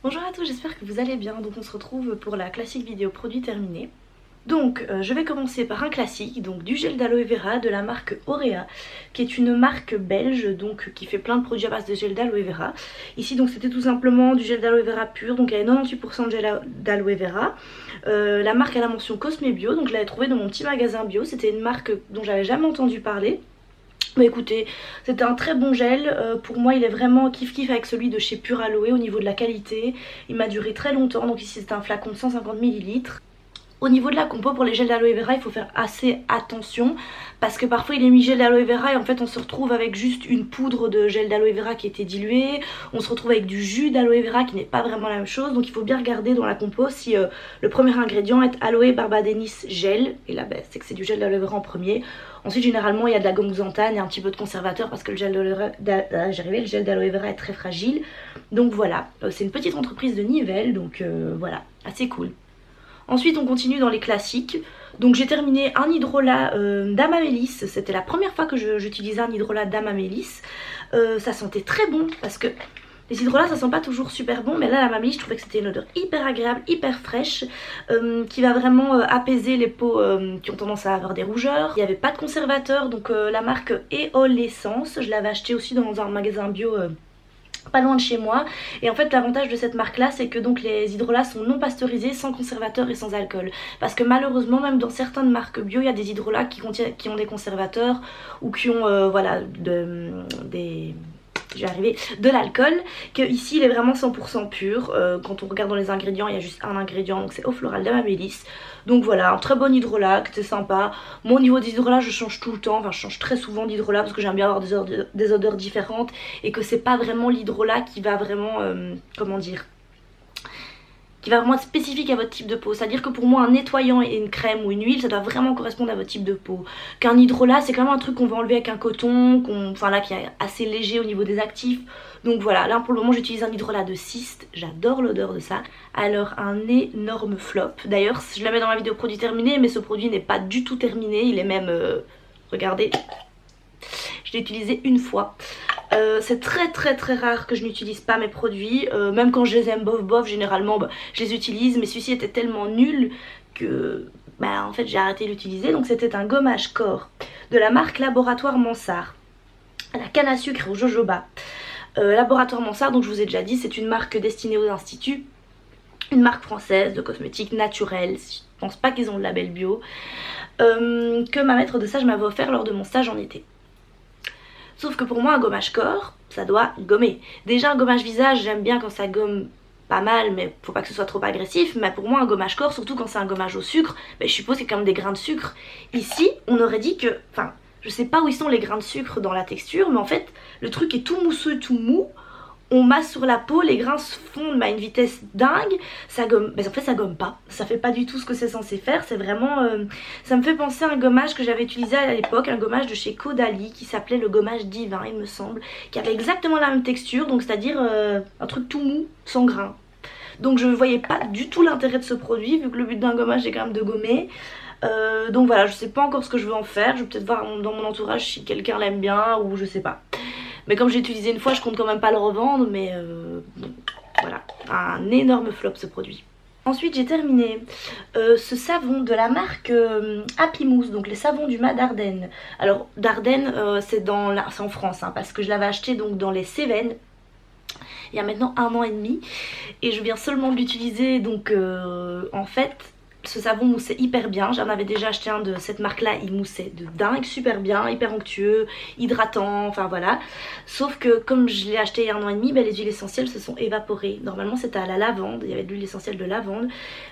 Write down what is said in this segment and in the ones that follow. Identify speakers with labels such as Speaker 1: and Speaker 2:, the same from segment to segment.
Speaker 1: Bonjour à tous, j'espère que vous allez bien. Donc on se retrouve pour la classique vidéo produit terminé. Donc je vais commencer par un classique, donc du gel d'aloe vera de la marque Aurea, qui est une marque belge donc qui fait plein de produits à base de gel d'aloe vera. Ici donc c'était tout simplement du gel d'aloe vera pur, donc il y avait 98% de gel d'aloe vera. La marque a la mention Cosme Bio, donc je l'avais trouvé dans mon petit magasin bio. C'était une marque dont j'avais jamais entendu parler. Bah écoutez, c'était un très bon gel, pour moi il est vraiment kiff kiff avec celui de chez Pure Aloe au niveau de la qualité. Il m'a duré très longtemps, donc ici c'est un flacon de 150 ml. Au niveau de la compo pour les gels d'aloe vera, il faut faire assez attention parce que parfois il est mis gel d'aloe vera et en fait on se retrouve avec juste une poudre de gel d'aloe vera qui était diluée. On se retrouve avec du jus d'aloe vera qui n'est pas vraiment la même chose, donc il faut bien regarder dans la compo si le premier ingrédient est aloe barbadensis gel, et là c'est que c'est du gel d'aloe vera en premier. Ensuite généralement il y a de la gomme xanthane et un petit peu de conservateur parce que le gel d'aloe vera est très fragile. Donc voilà, c'est une petite entreprise de Nivelles, donc voilà, assez cool. Ensuite on continue dans les classiques. Donc j'ai terminé un hydrolat d'Amamélis. C'était la première fois que j'utilisais un hydrolat d'Amamélis. Ça sentait très bon parce que les hydrolats ça sent pas toujours super bon, mais là l'Amamélis je trouvais que c'était une odeur hyper agréable, hyper fraîche, qui va vraiment apaiser les peaux qui ont tendance à avoir des rougeurs. Il n'y avait pas de conservateur, donc la marque Eolessence, je l'avais acheté aussi dans un magasin bio pas loin de chez moi. Et en fait l'avantage de cette marque là c'est que donc les hydrolats sont non pasteurisés, sans conservateur et sans alcool, parce que malheureusement même dans certaines marques bio il y a des hydrolats qui ont des conservateurs ou qui ont voilà de l'alcool, que ici il est vraiment 100% pur. Quand on regarde dans les ingrédients il y a juste un ingrédient, donc c'est eau florale d'Amamélis. Donc voilà, un très bon hydrolat, c'est sympa. Moi au niveau des hydrolats je change tout le temps, enfin je change très souvent d'hydrolat parce que j'aime bien avoir des odeurs différentes, et que c'est pas vraiment l'hydrolat qui va vraiment, comment dire, qui va vraiment être spécifique à votre type de peau. C'est-à-dire que pour moi un nettoyant et une crème ou une huile ça doit vraiment correspondre à votre type de peau. Qu'un hydrolat c'est quand même un truc qu'on va enlever avec un coton, enfin là qui est assez léger au niveau des actifs. Donc voilà, là pour le moment j'utilise un hydrolat de cyste, j'adore l'odeur de ça. Alors un énorme flop. D'ailleurs je la mets dans ma vidéo produit terminé, mais ce produit n'est pas du tout terminé, il est même, regardez, je l'ai utilisé une fois. C'est très rare que je n'utilise pas mes produits, même quand je les aime bof bof généralement je les utilise, mais celui-ci était tellement nul que en fait j'ai arrêté de l'utiliser. Donc c'était un gommage corps de la marque Laboratoire Mansart, à la canne à sucre et au jojoba. Laboratoire Mansart, donc je vous ai déjà dit, c'est une marque destinée aux instituts, une marque française de cosmétiques naturels. Je pense pas qu'ils ont le label bio, que ma maître de stage m'avait offert lors de mon stage en été. Sauf que pour moi un gommage corps ça doit gommer. Déjà un gommage visage j'aime bien quand ça gomme pas mal, mais faut pas que ce soit trop agressif. Mais pour moi un gommage corps, surtout quand c'est un gommage au sucre, je suppose qu'il y a quand même des grains de sucre. Ici on aurait dit que, enfin je sais pas où ils sont les grains de sucre dans la texture, mais en fait le truc est tout mousseux, tout mou. On masse sur la peau, les grains se fondent à une vitesse dingue, ça gomme, en fait ça gomme pas, ça fait pas du tout ce que c'est censé faire. C'est vraiment, ça me fait penser à un gommage que j'avais utilisé à l'époque, un gommage de chez Caudalie qui s'appelait le gommage divin il me semble, qui avait exactement la même texture, donc c'est à dire un truc tout mou, sans grains. Donc je voyais pas du tout l'intérêt de ce produit, vu que le but d'un gommage est quand même de gommer. Donc voilà, je sais pas encore ce que je veux en faire, je vais peut-être voir dans mon entourage si quelqu'un l'aime bien ou je sais pas. Mais comme j'ai utilisé une fois, je compte quand même pas le revendre, mais bon, voilà, un énorme flop ce produit. Ensuite j'ai terminé ce savon de la marque Happy Mousse, donc les savons du mât d'Ardenne. Alors d'Ardenne c'est en France, hein, parce que je l'avais acheté donc dans les Cévennes il y a maintenant 1 an et demi, et je viens seulement de l'utiliser. Donc en fait ce savon moussait hyper bien, j'en avais déjà acheté un de cette marque là, il moussait de dingue, super bien, hyper onctueux, hydratant, enfin voilà. Sauf que comme je l'ai acheté il y a 1 an et demi, les huiles essentielles se sont évaporées. Normalement c'était à la lavande, il y avait de l'huile essentielle de lavande,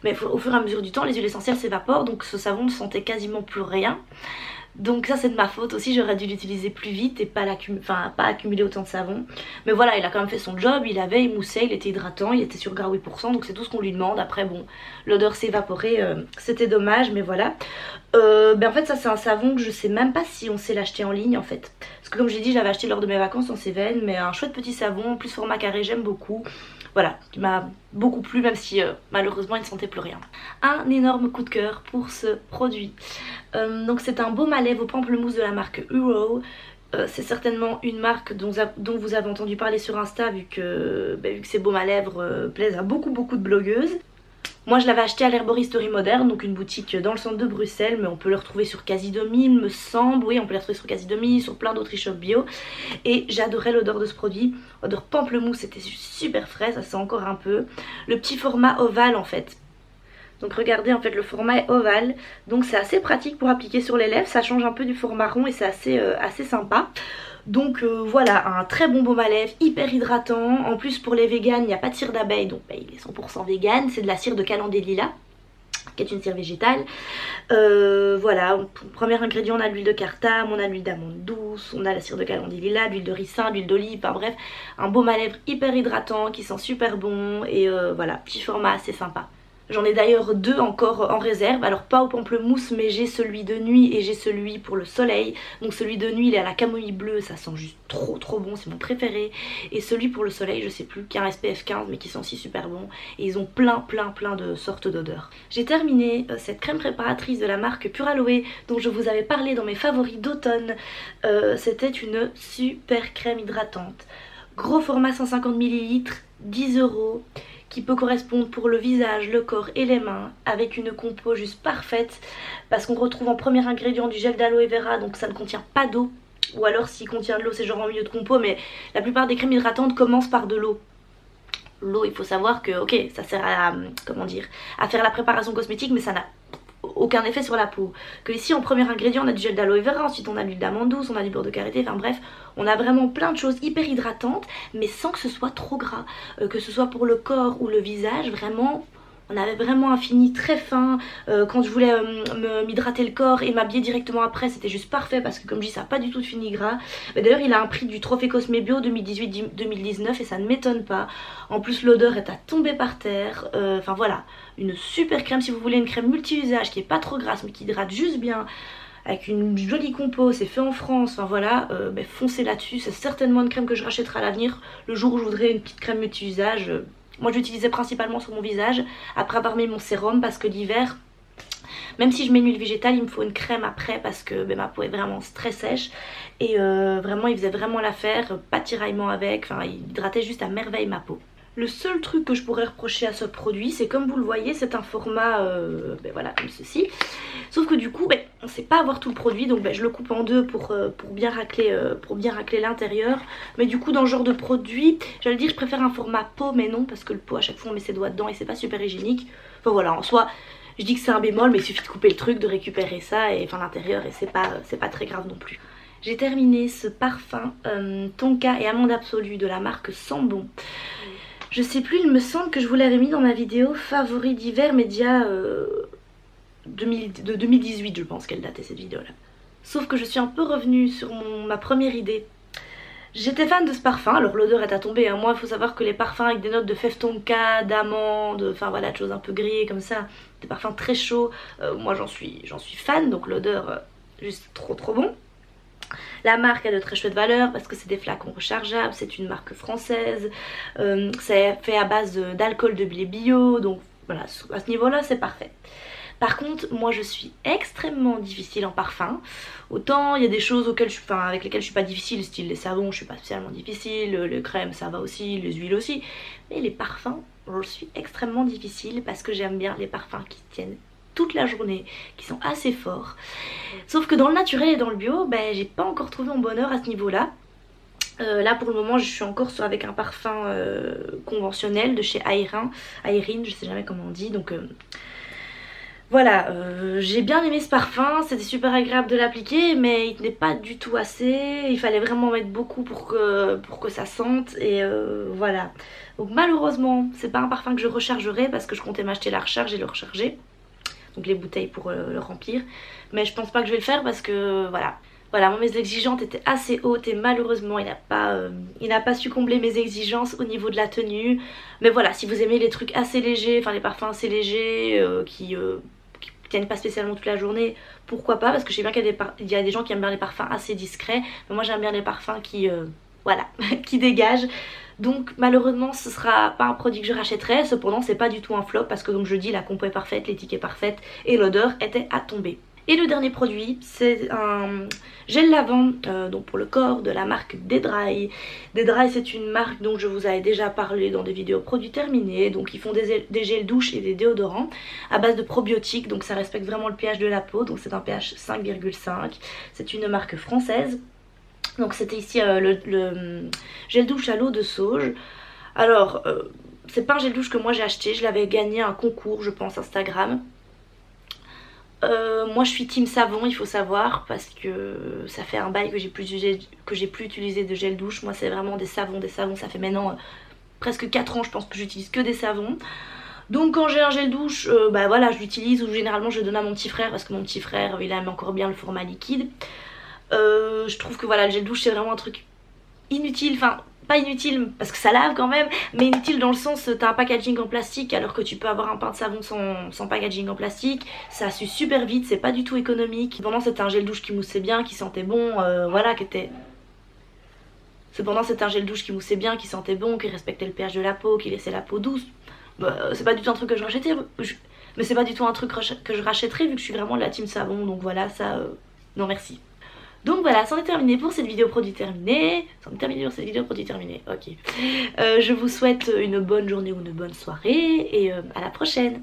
Speaker 1: mais au fur et à mesure du temps les huiles essentielles s'évaporent, donc ce savon ne sentait quasiment plus rien. Donc ça c'est de ma faute aussi, j'aurais dû l'utiliser plus vite et pas accumuler autant de savon. Mais voilà, il a quand même fait son job, il moussait, il était hydratant, il était sur gras 8%, donc c'est tout ce qu'on lui demande. Après bon, l'odeur s'est évaporée, c'était dommage, mais voilà. En fait ça c'est un savon que je sais même pas si on sait l'acheter en ligne en fait. Parce que comme j'ai dit, je l'avais acheté lors de mes vacances en Cévennes, mais un chouette petit savon, plus format carré, j'aime beaucoup. Voilà, qui m'a beaucoup plu, même si malheureusement il ne sentait plus rien. Un énorme coup de cœur pour ce produit. Donc c'est un baume à lèvres au pamplemousse de la marque Hero, C'est certainement une marque dont vous avez entendu parler sur Insta vu que ces baumes à lèvres plaisent à beaucoup de blogueuses. Moi je l'avais acheté à l'Herboristerie Moderne, donc une boutique dans le centre de Bruxelles, mais on peut le retrouver sur Casidomi il me semble, oui on peut le retrouver sur Casidomi, sur plein d'autres e-shops bio. Et j'adorais l'odeur de ce produit, odeur pamplemousse, c'était super frais, ça sent encore un peu. Le petit format ovale en fait. Donc regardez en fait le format est ovale, donc c'est assez pratique pour appliquer sur les lèvres, ça change un peu du format rond et c'est assez sympa. Donc voilà, un très bon baume à lèvres, hyper hydratant. En plus pour les véganes, il n'y a pas de cire d'abeille, donc il est 100% vegan. C'est de la cire de calendula, qui est une cire végétale. Voilà, premier ingrédient, on a l'huile de cartame, on a l'huile d'amande douce, on a la cire de calendula, l'huile de ricin, l'huile d'olive, enfin bref, un baume à lèvres hyper hydratant qui sent super bon. Et voilà, petit format assez sympa. J'en ai d'ailleurs deux encore en réserve, alors pas au pamplemousse mais j'ai celui de nuit et j'ai celui pour le soleil. Donc celui de nuit il est à la camomille bleue, ça sent juste trop bon, c'est mon préféré. Et celui pour le soleil je sais plus, qui a un SPF 15 mais qui sent aussi super bon. Et ils ont plein de sortes d'odeurs. J'ai terminé cette crème préparatrice de la marque Pure Aloe dont je vous avais parlé dans mes favoris d'automne. C'était une super crème hydratante. Gros format 150 ml, 10 €. Qui peut correspondre pour le visage, le corps et les mains, avec une compo juste parfaite parce qu'on retrouve en premier ingrédient du gel d'aloe vera, donc ça ne contient pas d'eau, ou alors s'il contient de l'eau c'est genre en milieu de compo, mais la plupart des crèmes hydratantes commencent par de l'eau. L'eau, il faut savoir que ok, ça sert à comment dire, à faire la préparation cosmétique, mais ça n'a aucun effet sur la peau. Que ici en premier ingrédient on a du gel d'aloe vera, ensuite on a de l'huile d'amande douce, on a du beurre de karité, enfin bref, on a vraiment plein de choses hyper hydratantes mais sans que ce soit trop gras, que ce soit pour le corps ou le visage, vraiment on avait vraiment un fini très fin. Quand je voulais m'hydrater le corps et m'habiller directement après c'était juste parfait parce que comme je dis ça n'a pas du tout de fini gras. D'ailleurs il a un prix du Trophée Cosmé Bio 2018-2019 et ça ne m'étonne pas. En plus l'odeur est à tomber par terre, enfin voilà, une super crème si vous voulez une crème multi-usage qui est pas trop grasse mais qui hydrate juste bien. Avec une jolie compo, c'est fait en France, enfin voilà, foncez là-dessus, c'est certainement une crème que je rachèterai à l'avenir. Le jour où je voudrais une petite crème multi-usage, moi j'utilisais principalement sur mon visage après avoir mis mon sérum parce que l'hiver, même si je mets une huile végétale, il me faut une crème après parce que ma peau est vraiment très sèche. Et vraiment il faisait vraiment l'affaire, pas de tiraillement avec, enfin il hydratait juste à merveille ma peau. Le seul truc que je pourrais reprocher à ce produit, c'est comme vous le voyez, c'est un format voilà, comme ceci. Sauf que du coup, on ne sait pas avoir tout le produit, donc je le coupe en deux pour bien racler l'intérieur. Mais du coup, dans ce genre de produit, j'allais dire, je préfère un format pot, mais non, parce que le pot, à chaque fois, on met ses doigts dedans et c'est pas super hygiénique. Enfin voilà, en soi, je dis que c'est un bémol, mais il suffit de couper le truc, de récupérer ça, et enfin l'intérieur, et c'est pas très grave non plus. J'ai terminé ce parfum Tonka et Amande Absolue de la marque Sambon. Je sais plus, il me semble que je vous l'avais mis dans ma vidéo favori d'hiver média de 2018, je pense qu'elle datait cette vidéo là. Sauf que je suis un peu revenue sur ma première idée. J'étais fan de ce parfum, alors l'odeur est à tomber, hein. Moi il faut savoir que les parfums avec des notes de fève tonka, d'amande, enfin voilà, de choses un peu grillées comme ça, des parfums très chauds, moi j'en suis fan, donc l'odeur juste trop bon. La marque a de très chouettes valeurs parce que c'est des flacons rechargeables, c'est une marque française, c'est fait à base d'alcool de blé bio, donc voilà, à ce niveau là c'est parfait. Par contre moi je suis extrêmement difficile en parfum. Autant il y a des choses avec lesquelles je suis pas difficile, style les savons je suis pas spécialement difficile, les crèmes ça va aussi, les huiles aussi, mais les parfums je suis extrêmement difficile parce que j'aime bien les parfums qui tiennent toute la journée, qui sont assez forts. Sauf que dans le naturel et dans le bio, j'ai pas encore trouvé mon bonheur à ce niveau là. Là pour le moment je suis encore avec un parfum conventionnel de chez Aerin, je sais jamais comment on dit, donc voilà, j'ai bien aimé ce parfum, c'était super agréable de l'appliquer mais il tenait pas du tout assez, il fallait vraiment mettre beaucoup pour que ça sente et voilà. Donc malheureusement c'est pas un parfum que je rechargerai parce que je comptais m'acheter la recharge et le recharger. Donc les bouteilles pour le remplir, mais je pense pas que je vais le faire parce que voilà, mes exigences étaient assez hautes et malheureusement il n'a pas su combler mes exigences au niveau de la tenue. Mais voilà, si vous aimez les trucs assez légers, enfin les parfums assez légers qui tiennent pas spécialement toute la journée, pourquoi pas, parce que je sais bien qu'il y a des gens qui aiment bien les parfums assez discrets, mais moi j'aime bien les parfums qui voilà, qui dégagent. Donc malheureusement ce sera pas un produit que je rachèterai, cependant c'est pas du tout un flop parce que comme je dis la compo est parfaite, l'éthique est parfaite et l'odeur était à tomber. Et le dernier produit, c'est un gel lavant donc pour le corps de la marque Dedry. Dedry, c'est une marque dont je vous avais déjà parlé dans des vidéos produits terminés. Donc ils font des gels douche et des déodorants à base de probiotiques, donc ça respecte vraiment le pH de la peau. Donc c'est un pH 5,5. C'est une marque française. Donc c'était ici le gel douche à l'eau de sauge. Alors c'est pas un gel douche que moi j'ai acheté, je l'avais gagné à un concours je pense Instagram. Moi je suis team savon, il faut savoir, parce que ça fait un bail que j'ai plus utilisé de gel douche. Moi c'est vraiment des savons, ça fait maintenant presque 4 ans je pense que j'utilise que des savons. Donc quand j'ai un gel douche, bah voilà, je l'utilise, ou généralement je le donne à mon petit frère parce que mon petit frère il aime encore bien le format liquide. Je trouve que voilà, le gel douche c'est vraiment un truc inutile, enfin pas inutile parce que ça lave quand même, mais inutile dans le sens t'as un packaging en plastique alors que tu peux avoir un pain de savon sans packaging en plastique. Ça sue super vite, c'est pas du tout économique. Cependant c'était un gel douche qui moussait bien, qui sentait bon, voilà, Cependant c'était un gel douche qui moussait bien, qui sentait bon, qui respectait le pH de la peau, qui laissait la peau douce. C'est pas du tout un truc que je rachèterais, mais c'est pas du tout un truc que je rachèterais vu que je suis vraiment de la team savon, donc voilà, ça non merci. Donc voilà, c'en est terminé pour cette vidéo produit terminée. Ok. Je vous souhaite une bonne journée ou une bonne soirée et à la prochaine.